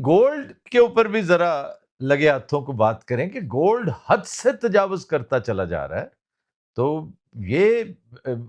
Gold के ऊपर भी जरा लगे हाथों को बात करें कि गोल्ड हद से तजावुज करता चला जा रहा है। तो ये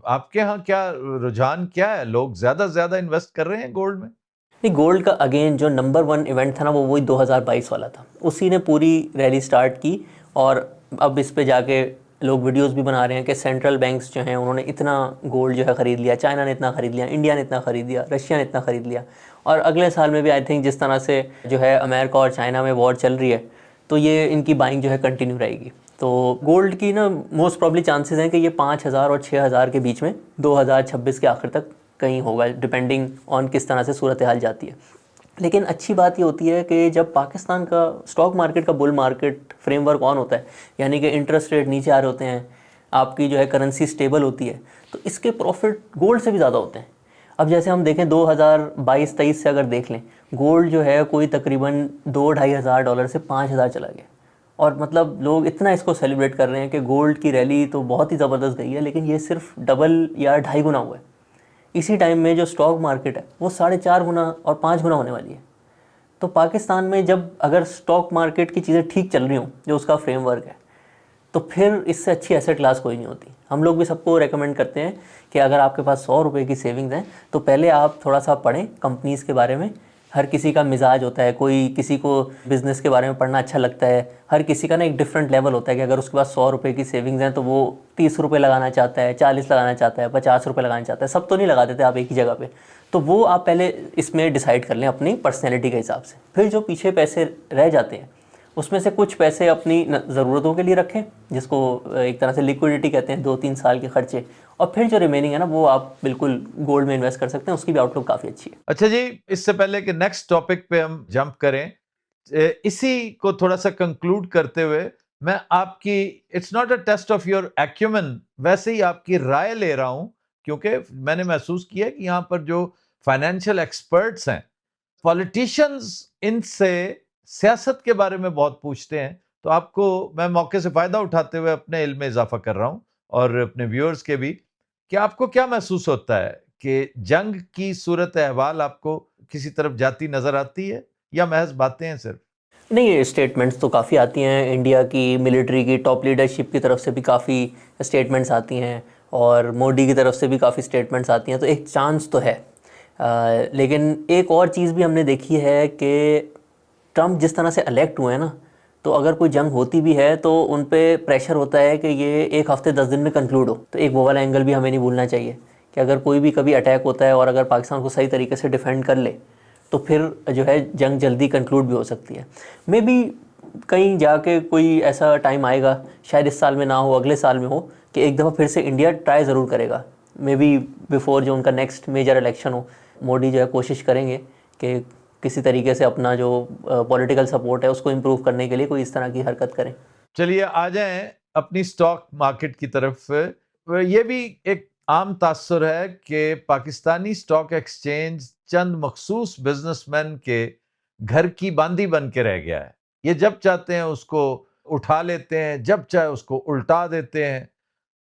आपके यहाँ क्या रुझान क्या है? लोग ज्यादा से ज्यादा इन्वेस्ट कर रहे हैं गोल्ड में? नहीं, गोल्ड का अगेन जो नंबर वन इवेंट था ना, वो वही 2022 वाला था। उसी ने पूरी रैली स्टार्ट की। और अब इस पे जाके लोग वीडियोस भी बना रहे हैं कि सेंट्रल बैंक्स जो हैं उन्होंने इतना गोल्ड जो है ख़रीद लिया, चाइना ने इतना ख़रीद लिया, इंडिया ने इतना ख़रीद लिया, रशिया ने इतना ख़रीद लिया। और अगले साल में भी आई थिंक जिस तरह से जो है अमेरिका और चाइना में वॉर चल रही है, तो ये इनकी बाइंग जो है कंटिन्यू रहेगी। तो गोल्ड की ना मोस्ट प्रॉब्ली चांसेस हैं कि ये 5,000 और 6,000 के बीच में 2026 के आखिर तक कहीं होगा, डिपेंडिंग ऑन किस तरह से सूरत हाल जाती है। लेकिन अच्छी बात ये होती है कि जब पाकिस्तान का स्टॉक मार्केट का बुल मार्केट फ्रेमवर्क ऑन होता है, यानी कि इंटरेस्ट रेट नीचे आ रहे होते हैं, आपकी जो है करेंसी स्टेबल होती है, तो इसके प्रॉफिट गोल्ड से भी ज़्यादा होते हैं। अब जैसे हम देखें 2022-23 से अगर देख लें, गोल्ड जो है कोई तकरीबन 2-2.5 हज़ार डॉलर से 5,000 चला गया। और मतलब लोग इतना इसको सेलिब्रेट कर रहे हैं कि गोल्ड की रैली तो बहुत ही ज़बरदस्त गई है, लेकिन ये सिर्फ डबल या 2.5 गुना हुआ है। इसी टाइम में जो स्टॉक मार्केट है वो 4.5 गुना और 5 गुना होने वाली है। तो पाकिस्तान में जब अगर स्टॉक मार्केट की चीज़ें ठीक चल रही हों, जो उसका फ्रेमवर्क है, तो फिर इससे अच्छी एसेट क्लास कोई नहीं होती। हम लोग भी सबको रेकमेंड करते हैं कि अगर आपके पास 100 रुपये की सेविंग्स हैं, तो पहले आप थोड़ा सा पढ़ें कंपनीज़ के बारे में। हर किसी का मिजाज होता है, कोई किसी को बिज़नेस के बारे में पढ़ना अच्छा लगता है, हर किसी का ना एक डिफरेंट लेवल होता है कि अगर उसके पास 100 रुपये की सेविंग्स हैं तो वो 30 रुपये लगाना चाहता है, 40 लगाना चाहता है, 50 रुपये लगाना चाहता है। सब तो नहीं लगा देते आप एक ही जगह पे। तो वो आप पहले इसमें डिसाइड कर लें अपनी पर्सनैलिटी के हिसाब से। फिर जो पीछे पैसे रह जाते हैं उसमें से कुछ पैसे अपनी ज़रूरतों के लिए रखें, जिसको एक तरह से लिक्विडिटी कहते हैं, 2-3 साल के खर्चे। और फिर जो रिमेनिंग है ना, वो आप बिल्कुल गोल्ड में इन्वेस्ट कर सकते हैं, उसकी भी आउटलुक काफ़ी अच्छी है। अच्छा जी, इससे पहले कि नेक्स्ट टॉपिक पे हम जंप करें, इसी को थोड़ा सा कंक्लूड करते हुए मैं आपकी, it's not a test of your acumen, वैसे ही आपकी राय ले रहा हूं, क्योंकि मैंने महसूस किया कि यहाँ पर जो फाइनेंशियल एक्सपर्ट्स हैं, पॉलिटिशियंस इनसे सियासत के बारे में बहुत पूछते हैं। तो आपको मैं मौके से फायदा उठाते हुए अपने इल्म में इजाफा कर रहा हूं और अपने व्यूअर्स के भी, कि आपको क्या महसूस होता है कि जंग की सूरत अहवाल आपको किसी तरफ जाती नजर आती है या महज बातें हैं सिर्फ? नहीं, ये स्टेटमेंट्स तो काफ़ी आती हैं, इंडिया की मिलिट्री की टॉप लीडरशिप की तरफ से भी काफ़ी स्टेटमेंट्स आती हैं, और मोदी की तरफ से भी काफ़ी स्टेटमेंट्स आती हैं। तो एक चांस तो है। लेकिन एक और चीज़ भी हमने देखी है कि ट्रम्प जिस तरह से इलेक्ट हुए हैं ना, तो अगर कोई जंग होती भी है तो उन पे प्रेशर होता है कि ये 1 हफ्ते 10 दिन में कंक्लूड हो। तो एक वो वाला एंगल भी हमें नहीं भूलना चाहिए कि अगर कोई भी कभी अटैक होता है और अगर पाकिस्तान को सही तरीके से डिफेंड कर ले, तो फिर जो है जंग जल्दी कंक्लूड भी हो सकती है। मे बी कहीं जाके कोई ऐसा टाइम आएगा, शायद इस साल में ना हो, अगले साल में हो, कि एक दफ़ा फिर से इंडिया ट्राई ज़रूर करेगा। मे बी बिफोर जो उनका नेक्स्ट मेजर इलेक्शन हो, मोदी जो है कोशिश करेंगे कि किसी तरीके से अपना जो पॉलिटिकल सपोर्ट है उसको इम्प्रूव करने के लिए कोई इस तरह की हरकत करें। चलिए आ जाएं अपनी स्टॉक मार्केट की तरफ। ये भी एक आम तासुर है कि पाकिस्तानी स्टॉक एक्सचेंज चंद मखसूस बिजनेसमैन के घर की बांदी बन के रह गया है। ये जब चाहते हैं उसको उठा लेते हैं, जब चाहे उसको उल्टा देते हैं।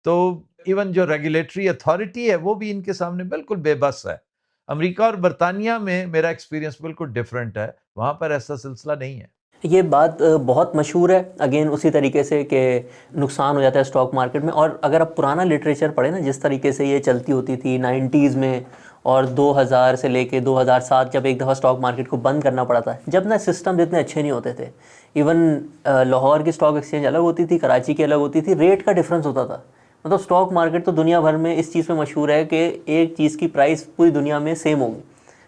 तो इवन जो रेगुलेटरी अथॉरिटी है वो भी इनके सामने बिल्कुल बेबस है। अमेरिका और बरतानिया में मेरा एक्सपीरियंस बिल्कुल डिफरेंट है, वहां पर ऐसा सिलसिला नहीं है। ये बात बहुत मशहूर है, अगेन उसी तरीके से कि नुकसान हो जाता है स्टॉक मार्केट में। और अगर आप पुराना लिटरेचर पढ़ें ना, जिस तरीके से ये चलती होती थी 90s में, और 2000 से लेके 2007 जब एक दफ़ा स्टॉक मार्केट को बंद करना पड़ा था, जब ना सिस्टम इतने अच्छे नहीं होते थे। इवन लाहौर की स्टॉक एक्सचेंज अलग होती थी, कराची की अलग होती थी, रेट का डिफरेंस होता था। मतलब स्टॉक मार्केट तो दुनिया भर में इस चीज़ पे मशहूर है कि एक चीज़ की प्राइस पूरी दुनिया में सेम होगी।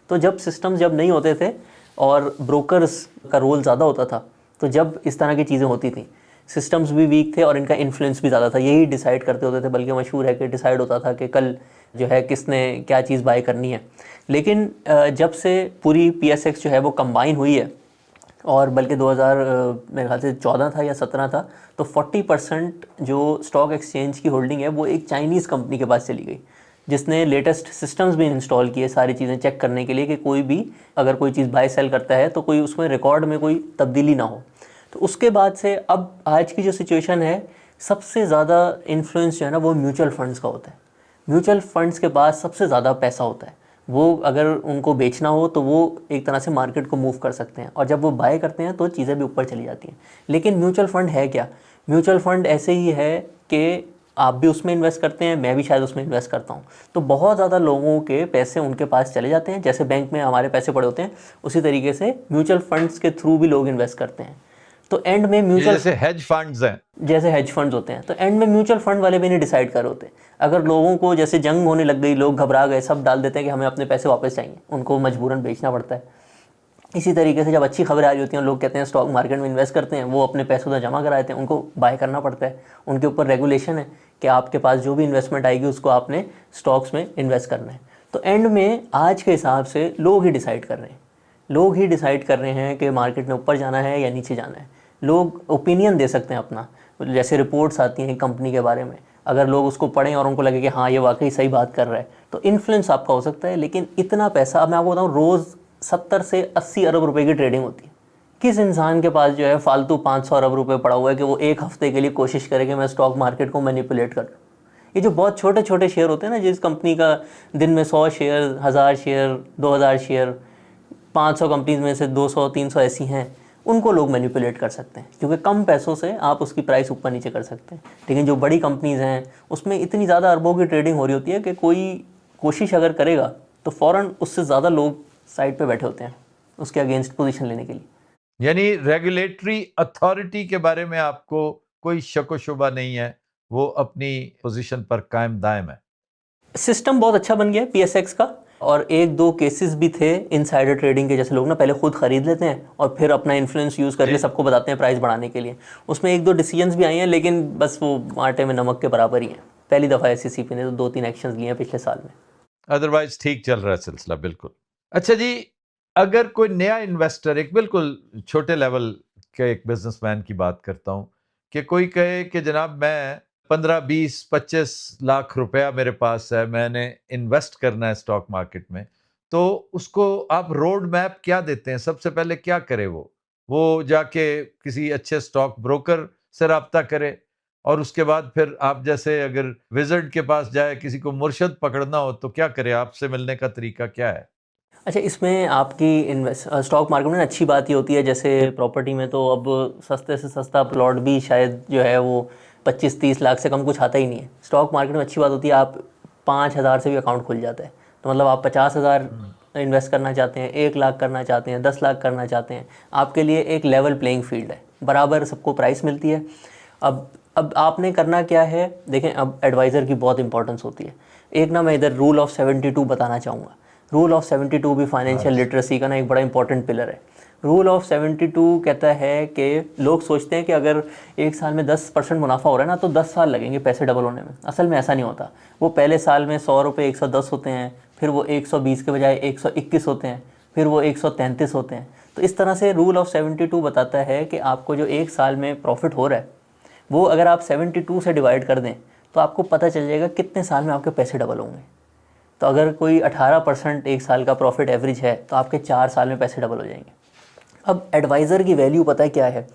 तो जब सिस्टम्स जब नहीं होते थे और ब्रोकर्स का रोल ज़्यादा होता था, तो जब इस तरह की चीज़ें होती थी, सिस्टम्स भी वीक थे और इनका इन्फ्लुएंस भी ज़्यादा था, यही डिसाइड करते होते थे। बल्कि मशहूर है कि डिसाइड होता था कि कल जो है किसने क्या चीज़ बाय करनी है। लेकिन जब से पूरी PSX जो है वो कंबाइन हुई है, और बल्कि 2000 मेरे ख्याल से 14 था या 17 था, तो 40% जो स्टॉक एक्सचेंज की होल्डिंग है वो एक चाइनीज़ कंपनी के पास चली गई, जिसने लेटेस्ट सिस्टम्स भी इंस्टॉल किए सारी चीज़ें चेक करने के लिए कि कोई भी अगर कोई चीज़ बाय सेल करता है तो कोई उसमें रिकॉर्ड में कोई तब्दीली ना हो। तो उसके बाद से अब आज की जो सिचुएशन है, सबसे ज़्यादा इन्फ्लुएंस जो है ना वो म्यूचुअल फंड्स का होता है। म्यूचुअल फंड्स के पास सबसे ज़्यादा पैसा होता है, वो अगर उनको बेचना हो तो वो एक तरह से मार्केट को मूव कर सकते हैं, और जब वो बाय करते हैं तो चीज़ें भी ऊपर चली जाती हैं। लेकिन म्यूचुअल फंड है क्या? म्यूचुअल फंड ऐसे ही है कि आप भी उसमें इन्वेस्ट करते हैं, मैं भी शायद उसमें इन्वेस्ट करता हूँ, तो बहुत ज़्यादा लोगों के पैसे उनके पास चले जाते हैं। जैसे बैंक में हमारे पैसे पड़े होते हैं, उसी तरीके से म्यूचुअल फंड्स के थ्रू भी लोग इन्वेस्ट करते हैं। तो एंड में ये म्यूचुअल जैसे हेज फंड्स हैं। जैसे हेज फंड्स होते हैं, तो एंड में म्यूचुअल फंड वाले भी नहीं डिसाइड कर होते। अगर लोगों को जैसे जंग होने लग गई, लोग घबरा गए, सब डाल देते हैं कि हमें अपने पैसे वापस चाहिए, उनको मजबूरन बेचना पड़ता है। इसी तरीके से जब अच्छी खबरें आ रही होती हैं, लोग कहते हैं स्टॉक मार्केट में इन्वेस्ट करते हैं, वो अपने पैसे उधर जमा कराते हैं, उनको बाय करना पड़ता है। उनके ऊपर रेगुलेशन है कि आपके पास जो भी इन्वेस्टमेंट आएगी उसको आपने स्टॉक्स में इन्वेस्ट करना है। तो एंड में आज के हिसाब से लोग ही डिसाइड कर रहे हैं, लोग ही डिसाइड कर रहे हैं कि मार्केट में ऊपर जाना है या नीचे जाना है। लोग ओपिनियन दे सकते हैं अपना, जैसे रिपोर्ट्स आती हैं कंपनी के बारे में, अगर लोग उसको पढ़ें और उनको लगे कि हाँ ये वाकई सही बात कर रहा है, तो इन्फ्लुएंस आपका हो सकता है। लेकिन इतना पैसा, अब मैं आपको बताऊँ, रोज़ 70 से 80 अरब रुपए की ट्रेडिंग होती है। किस इंसान के पास जो है फालतू 500 अरब रुपए पड़ा हुआ है कि वो एक हफ्ते के लिए कोशिश करे कि मैं स्टॉक मार्केट को मैनिपुलेट कर लूँ? ये जो बहुत छोटे छोटे शेयर होते हैं ना, जिस कंपनी का दिन में 100 शेयर, 1000 शेयर, 2000 शेयर, 500 कंपनीज में से 200-300 ऐसी हैं, उनको लोग मैनिपुलेट कर सकते हैं, क्योंकि कम पैसों से आप उसकी प्राइस ऊपर नीचे कर सकते हैं। लेकिन जो बड़ी कंपनीज़ हैं उसमें इतनी ज़्यादा अरबों की ट्रेडिंग हो रही होती है कि कोई कोशिश अगर करेगा तो फ़ौरन उससे ज़्यादा लोग साइड पे बैठे होते हैं उसके अगेंस्ट पोजीशन लेने के लिए। यानी रेगुलेटरी अथॉरिटी के बारे में आपको कोई शक व शुबा नहीं है, वो अपनी पोजीशन पर कायम दायम है। सिस्टम बहुत अच्छा बन गया है पीएसएक्स का, और एक दो केसेस भी थे इनसाइडर ट्रेडिंग के, जैसे लोग ना पहले खुद खरीद लेते हैं और फिर अपना इन्फ्लुएंस यूज़ करके सबको बताते हैं प्राइस बढ़ाने के लिए। उसमें एक दो डिसीजंस भी आई हैं, लेकिन बस वो आटे में नमक के बराबर ही हैं। पहली दफ़ा एसईसीपी ने तो 2-3 एक्शंस लिए हैं पिछले साल में। अदरवाइज ठीक चल रहा है सिलसिला, बिल्कुल। अच्छा जी, अगर कोई नया इन्वेस्टर, एक बिल्कुल छोटे लेवल के एक बिजनेसमैन की बात करता हूं, कि कोई कहे कि जनाब मैं 15-20-25 लाख रुपया मेरे पास है, मैंने इन्वेस्ट करना है स्टॉक मार्केट में, तो उसको आप रोड मैप क्या देते हैं? सबसे पहले क्या करे वो जाके किसी अच्छे स्टॉक ब्रोकर से राब्ता करे, और उसके बाद फिर आप जैसे अगर विज़र्ड के पास जाए, किसी को मुर्शद पकड़ना हो तो क्या करे? आपसे मिलने का तरीका क्या है? अच्छा, इसमें आपकी स्टॉक मार्केट में अच्छी बात ये होती है, जैसे प्रॉपर्टी में तो अब सस्ते से सस्ता प्लॉट भी शायद जो है वो 25-30 लाख से कम कुछ आता ही नहीं है। स्टॉक मार्केट में अच्छी बात होती है, आप 5,000 से भी अकाउंट खुल जाता है। तो मतलब आप 50,000 इन्वेस्ट करना चाहते हैं, 1 लाख करना चाहते हैं, 10 लाख करना चाहते हैं, आपके लिए एक लेवल प्लेइंग फील्ड है, बराबर सबको प्राइस मिलती है। अब आपने करना क्या है, देखें, अब एडवाइज़र की बहुत इंपॉर्टेंस होती है। एक ना मैं इधर रूल ऑफ 72 बताना चाहूँगा। रूल ऑफ 72 भी फाइनेंशियल लिटरेसी का ना एक बड़ा इंपॉर्टेंट पिलर है। रूल ऑफ 72 कहता है कि लोग सोचते हैं कि अगर एक साल में 10% मुनाफा हो रहा है ना, तो 10 साल लगेंगे पैसे डबल होने में। असल में ऐसा नहीं होता। वो पहले साल में 100 रुपये 110 होते हैं, फिर वो 120 के बजाय 121 होते हैं, फिर वो 133 होते हैं। तो इस तरह से रूल ऑफ 72 बताता है कि आपको जो एक साल में प्रॉफिट हो रहा है, वो अगर आप 72 से डिवाइड कर दें तो आपको पता चल जाएगा कितने साल में आपके पैसे डबल होंगे। तो अगर कोई 18% एक साल का प्रॉफिट एवरेज है, तो आपके 4 साल में पैसे डबल हो जाएंगे। अब एडवाइज़र की वैल्यू पता है क्या है?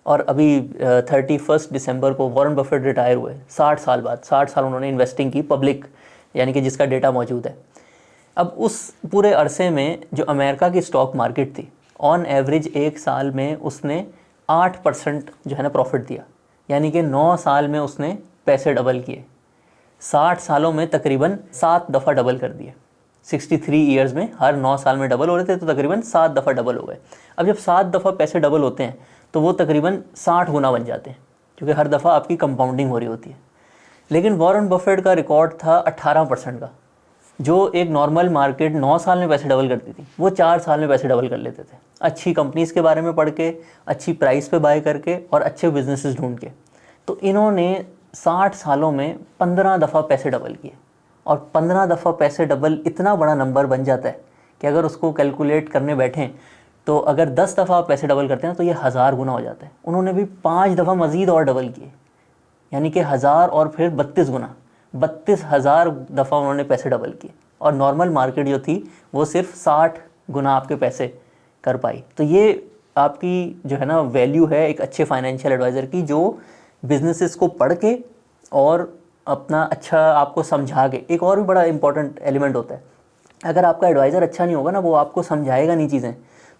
और अभी 31 दिसंबर को वॉरेन बफेट रिटायर हुए, 60 साल बाद। 60 साल उन्होंने इन्वेस्टिंग की, पब्लिक यानी कि जिसका डेटा मौजूद है। अब उस पूरे अरसे में जो अमेरिका की स्टॉक मार्केट थी, ऑन एवरेज एक साल में उसने 8% जो है ना प्रॉफिट दिया, यानी कि 9 साल में उसने पैसे डबल किए। 60 सालों में तकरीबन 7 दफ़ा डबल कर दिए। 63 ईयर्स में हर 9 साल में डबल हो रहे थे, तो तकरीबन 7 दफ़ा डबल हो गए। अब जब 7 दफ़ा पैसे डबल होते हैं तो वो तकरीबन 60 गुना बन जाते हैं, क्योंकि हर दफ़ा आपकी कंपाउंडिंग हो रही होती है। लेकिन वॉरेन बफेट का रिकॉर्ड था 18% का। जो एक नॉर्मल मार्केट 9 साल में पैसे डबल करती थी, वो 4 साल में पैसे डबल कर लेते थे, अच्छी कंपनीज़ के बारे में पढ़ के, अच्छी प्राइस पे बाय करके और अच्छे बिजनेसेस ढूंढ के। तो इन्होंने 60 सालों में 15 दफ़ा पैसे डबल किए, और 15 दफ़ा पैसे डबल इतना बड़ा नंबर बन जाता है कि अगर उसको कैलकुलेट करने बैठें तो अगर 10 दफ़ा आप पैसे डबल करते हैं तो ये 1000 गुना हो जाता है। उन्होंने भी 5 दफ़ा मज़ीद और डबल किए, यानी कि 1000 और फिर 32 गुना, 32,000 दफ़ा उन्होंने पैसे डबल किए। और नॉर्मल मार्केट जो थी वो सिर्फ 60 गुना आपके पैसे कर पाई। तो ये आपकी जो है ना वैल्यू है एक अच्छे फाइनेंशियल एडवाइज़र की, जो बिजनेसेस को पढ़ के और अपना अच्छा आपको समझा के। एक और भी बड़ा इंपॉर्टेंट एलिमेंट होता है, अगर आपका एडवाइज़र अच्छा नहीं होगा ना, वो आपको समझाएगा नहीं चीज़ें,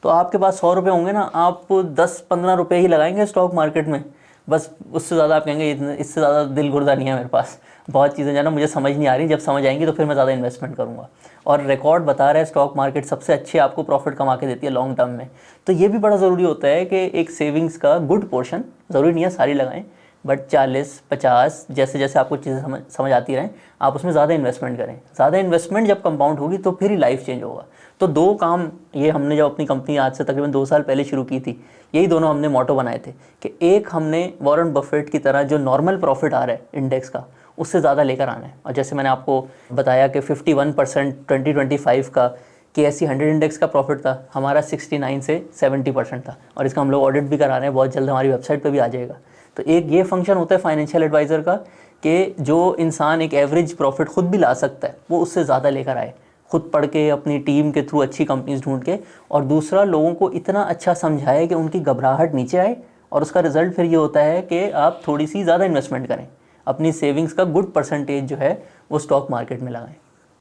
तो आपके पास 100 रुपये होंगे ना, आप 10-15 रुपये ही लगाएंगे स्टॉक मार्केट में, बस। उससे ज़्यादा आप कहेंगे इससे ज़्यादा दिल गुर्दा नहीं है मेरे पास, बहुत चीज़ें जो ना मुझे समझ नहीं आ रही, जब समझ आएंगी तो फिर मैं ज़्यादा इन्वेस्टमेंट करूँगा। और रिकॉर्ड बता रहा है स्टॉक मार्केट सबसे अच्छे आपको प्रॉफिट कमा के देती है लॉन्ग टर्म में। तो ये भी बड़ा ज़रूरी होता है कि एक सेविंग्स का गुड पोर्शन, ज़रूरी नहीं है सारी लगाएं, बट 40-50 जैसे जैसे आपको चीज़ें समझ आती रहें, आप उसमें ज़्यादा इन्वेस्टमेंट करें। ज़्यादा इन्वेस्टमेंट जब कंपाउंड होगी तो फिर ही लाइफ चेंज होगा। तो 2 काम ये हमने जब अपनी कंपनी आज से तकरीबन 2 साल पहले शुरू की थी, यही दोनों हमने मोटो बनाए थे कि एक हमने वॉरेन बफेट की तरह जो नॉर्मल प्रॉफिट आ रहा है इंडेक्स का, उससे ज़्यादा लेकर आना है। और जैसे मैंने आपको बताया कि 51% 2025 का KSE 100 इंडेक्स का प्रॉफिट था, हमारा 69 से 70% था। और इसका हम लोग ऑडिट भी करा रहे हैं, बहुत जल्द हमारी वेबसाइट पे भी आ जाएगा। तो एक ये फंक्शन होता है फाइनेंशियल एडवाइज़र का कि जो इंसान एक एवरेज प्रॉफिट खुद भी ला सकता है, वो उससे ज़्यादा लेकर आए, खुद पढ़ के अपनी टीम के थ्रू अच्छी कंपनीज ढूंढ के, और दूसरा लोगों को इतना अच्छा समझाए कि उनकी घबराहट नीचे आए। और उसका रिजल्ट फिर ये होता है कि आप थोड़ी सी ज़्यादा इन्वेस्टमेंट करें, अपनी सेविंग्स का गुड परसेंटेज जो है वो स्टॉक मार्केट में लगाएं।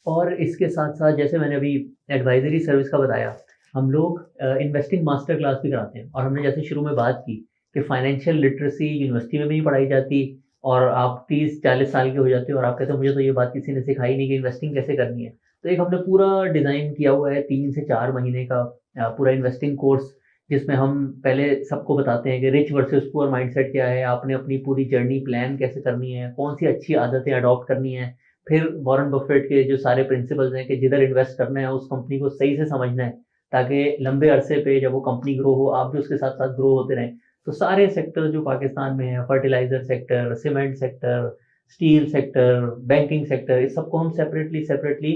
और इसके साथ साथ जैसे मैंने अभी एडवाइजरी सर्विस का बताया, हम लोग इन्वेस्टिंग मास्टर क्लास भी कराते हैं। और हमने जैसे शुरू में बात की कि फाइनेंशियल लिटरेसी यूनिवर्सिटी में भी नहीं पढ़ाई जाती, और आप 30-40 साल के हो जाते हो और आप कहते हो मुझे तो ये बात किसी ने सिखाई नहीं कि इन्वेस्टिंग कैसे करनी है। तो एक हमने पूरा डिज़ाइन किया हुआ है 3 से 4 महीने का पूरा इन्वेस्टिंग कोर्स, जिसमें हम पहले सबको बताते हैं कि रिच वर्सेस पुअर माइंडसेट क्या है, आपने अपनी पूरी जर्नी प्लान कैसे करनी है, कौन सी अच्छी आदतें अडॉप्ट करनी है। फिर वॉरेन बफेट के जो सारे प्रिंसिपल्स हैं कि जिधर इन्वेस्ट करना है उस कंपनी को सही से समझना है, ताकि लंबे अरसे पे जब वो कंपनी ग्रो हो, आप भी उसके साथ साथ ग्रो होते रहें। तो सारे सेक्टर जो पाकिस्तान में है, fertiliser sector, cement sector, steel sector, banking sector, इस सबको हम सेपरेटली सेपरेटली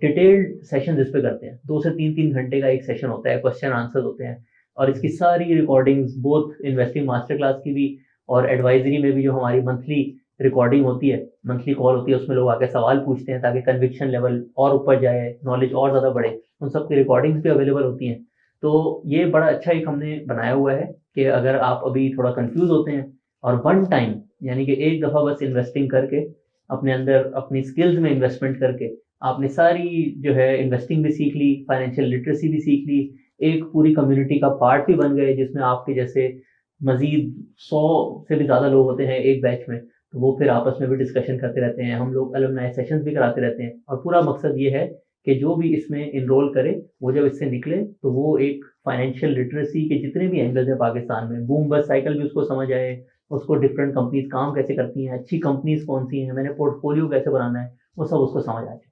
डिटेल्ड सेशन इस पे करते हैं। 2 से 3 घंटे का एक सेशन होता है, क्वेश्चन आंसर होते हैं। और इसकी सारी recordings both investing master class की भी और एडवाइजरी में भी, जो हमारी मंथली रिकॉर्डिंग होती है, मंथली कॉल होती है, उसमें लोग आके सवाल पूछते हैं ताकि कन्विक्शन लेवल और ऊपर जाए, नॉलेज और ज़्यादा बढ़े, उन सब की रिकॉर्डिंग्स भी अवेलेबल होती हैं। तो ये बड़ा अच्छा एक हमने बनाया हुआ है कि अगर आप अभी थोड़ा कंफ्यूज होते हैं और वन टाइम, यानी कि एक दफ़ा बस इन्वेस्टिंग करके, अपने अंदर अपनी स्किल्स में इन्वेस्टमेंट करके आपने सारी जो है इन्वेस्टिंग भी सीख ली, फाइनेंशियल लिटरेसी भी सीख ली, एक पूरी कम्युनिटी का पार्ट भी बन गए, जिसमें आपके जैसे मजीद 100 से भी ज़्यादा लोग होते हैं एक बैच में। तो वो फिर आपस में भी डिस्कशन करते रहते हैं, हम लोग अलुमनाई सेशंस भी कराते रहते हैं। और पूरा मकसद ये है कि जो भी इसमें इनरोल करे, वो जब इससे निकले तो वो एक फाइनेंशियल लिटरेसी के जितने भी एंगल्स हैं पाकिस्तान में, बूम बस्ट साइकिल भी उसको समझ आए, उसको डिफरेंट कंपनीज काम कैसे करती हैं, अच्छी कंपनीज कौन सी हैं, मैंने पोर्टफोलियो कैसे बनाना है, वो सब उसको समझ आ जाए।